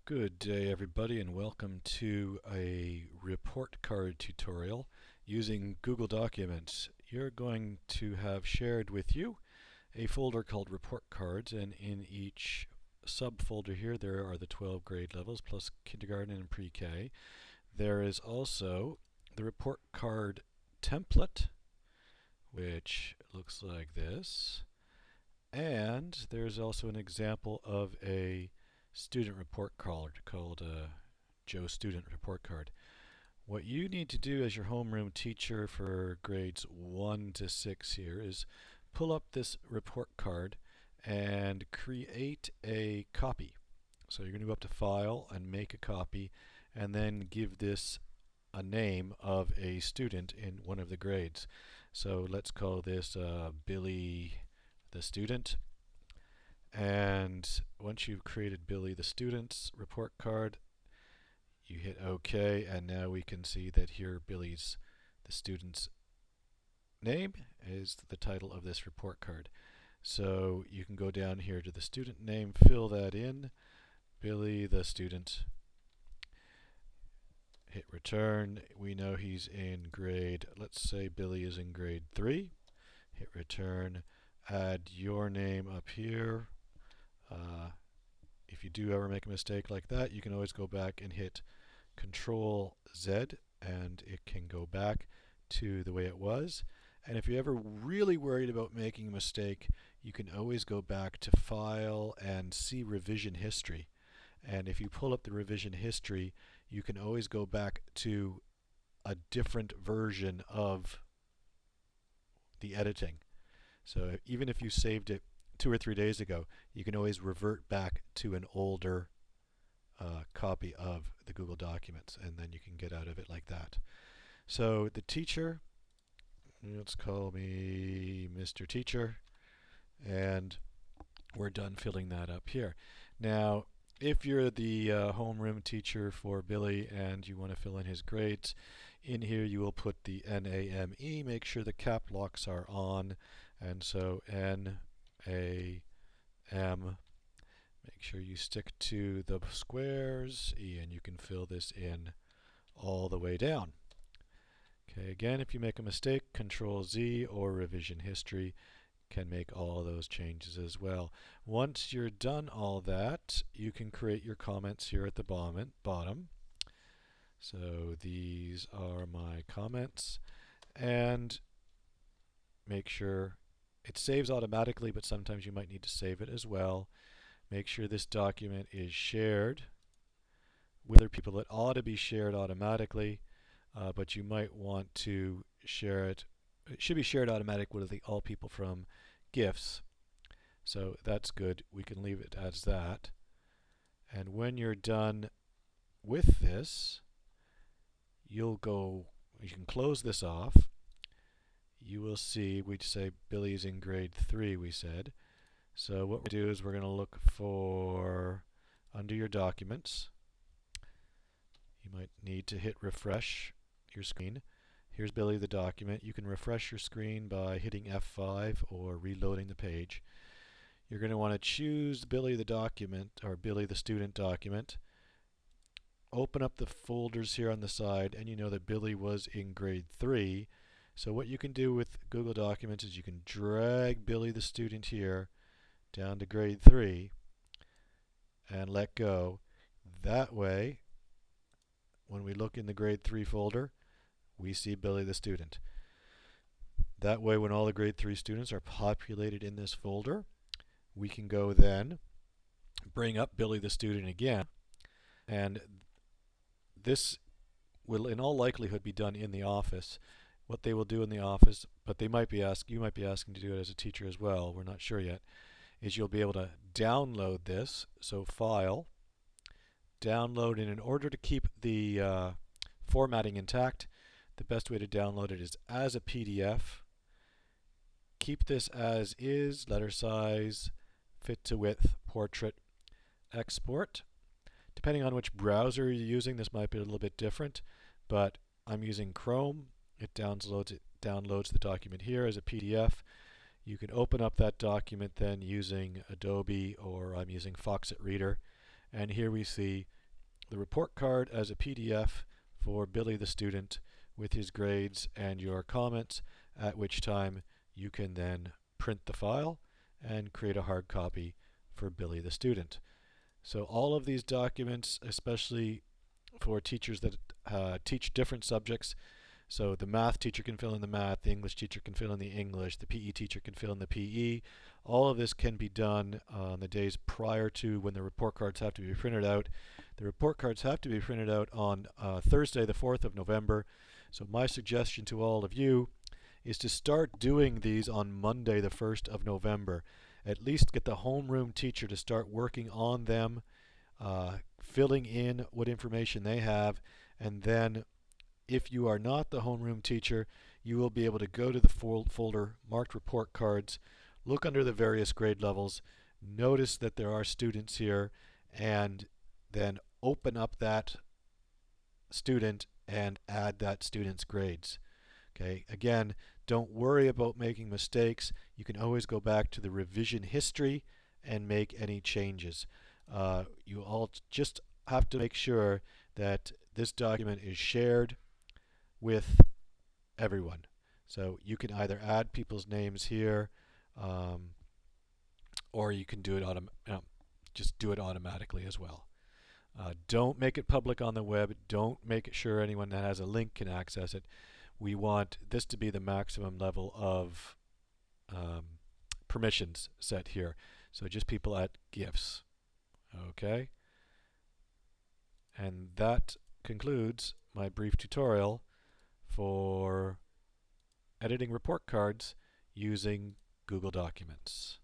Good day everybody, and welcome to a report card tutorial using Google Documents. You're going to have shared with you a folder called report cards, and in each subfolder here there are the 12 grade levels plus kindergarten and pre-K. There is also the report card template, which looks like this, and there's also an example of a student report card called a Joe Student Report Card. What you need to do as your homeroom teacher for grades 1 to 6 here is pull up this report card and create a copy. So you're going to go up to File and make a copy, and then give this a name of a student in one of the grades. So let's call this Billy the student. And once you've created Billy the student's report card, you hit OK, and now we can see that here Billy's the student's name is the title of this report card. So you can go down here to the student name, fill that in, Billy the student, hit return. We know he's in grade, let's say Billy is in grade 3, hit return, add your name up here. If you do ever make a mistake like that, you can always go back and hit Control Z, and it can go back to the way it was. And if you're ever really worried about making a mistake, you can always go back to File and see Revision History. And if you pull up the revision history, you can always go back to a different version of the editing. So even if you saved it 2 or 3 days ago, you can always revert back to an older copy of the Google Documents, and then you can get out of it like that. So the teacher, let's call me Mr. Teacher, and we're done filling that up here. Now, if you're the homeroom teacher for Billy and you want to fill in his grades, in here you will put the NAME, make sure the cap locks are on, and so NAM, make sure you stick to the squares, and you can fill this in all the way down. Okay, again, if you make a mistake, Control Z or Revision History can make all those changes as well. Once you're done all that, you can create your comments here at the bottom. So these are my comments, and make sure it saves automatically, but sometimes you might need to save it as well. Make sure this document is shared with other people. It ought to be shared automatically, but you might want to share it. It should be shared automatically with all people from GIFs. So that's good. We can leave it as that. And when you're done with this, you can close this off. You will see, we'd say Billy's in grade 3, we said. So what we do is we're going to look for, under your documents, you might need to hit refresh your screen. Here's Billy the document. You can refresh your screen by hitting F5 or reloading the page. You're going to want to choose Billy the document, or Billy the student document. Open up the folders here on the side, and you know that Billy was in grade 3. So what you can do with Google Documents is you can drag Billy the student here down to grade 3 and let go. That way, when we look in the grade 3 folder, we see Billy the student. That way, when all the grade 3 students are populated in this folder, we can go then bring up Billy the student again, and this will in all likelihood be done in the office. What they will do in the office, but you might be asking to do it as a teacher as well, we're not sure yet, is you'll be able to download this. So File, Download, and in order to keep the formatting intact, the best way to download it is as a PDF. Keep this as is, letter size, fit to width, portrait, export. Depending on which browser you're using, this might be a little bit different, but I'm using Chrome. It downloads the document here as a PDF. You can open up that document then using Adobe, or I'm using Foxit Reader, and here we see the report card as a PDF for Billy the student with his grades and your comments, at which time you can then print the file and create a hard copy for Billy the student. So all of these documents, especially for teachers that teach different subjects, so the math teacher can fill in the math, the English teacher can fill in the English, the PE teacher can fill in the PE. All of this can be done on the days prior to when the report cards have to be printed out. The report cards have to be printed out on Thursday the 4th of November. So my suggestion to all of you is to start doing these on Monday the 1st of November. At least get the homeroom teacher to start working on them, filling in what information they have, and then if you are not the homeroom teacher, you will be able to go to the folder marked report cards, look under the various grade levels, notice that there are students here, and then open up that student and add that student's grades. Okay, again, don't worry about making mistakes. You can always go back to the revision history and make any changes. You all just have to make sure that this document is shared with everyone. So you can either add people's names here, or you can do it just do it automatically as well. Don't make it public on the web. Don't make sure anyone that has a link can access it. We want this to be the maximum level of permissions set here. So just people at GIFs. Okay? And that concludes my brief tutorial for editing report cards using Google Documents.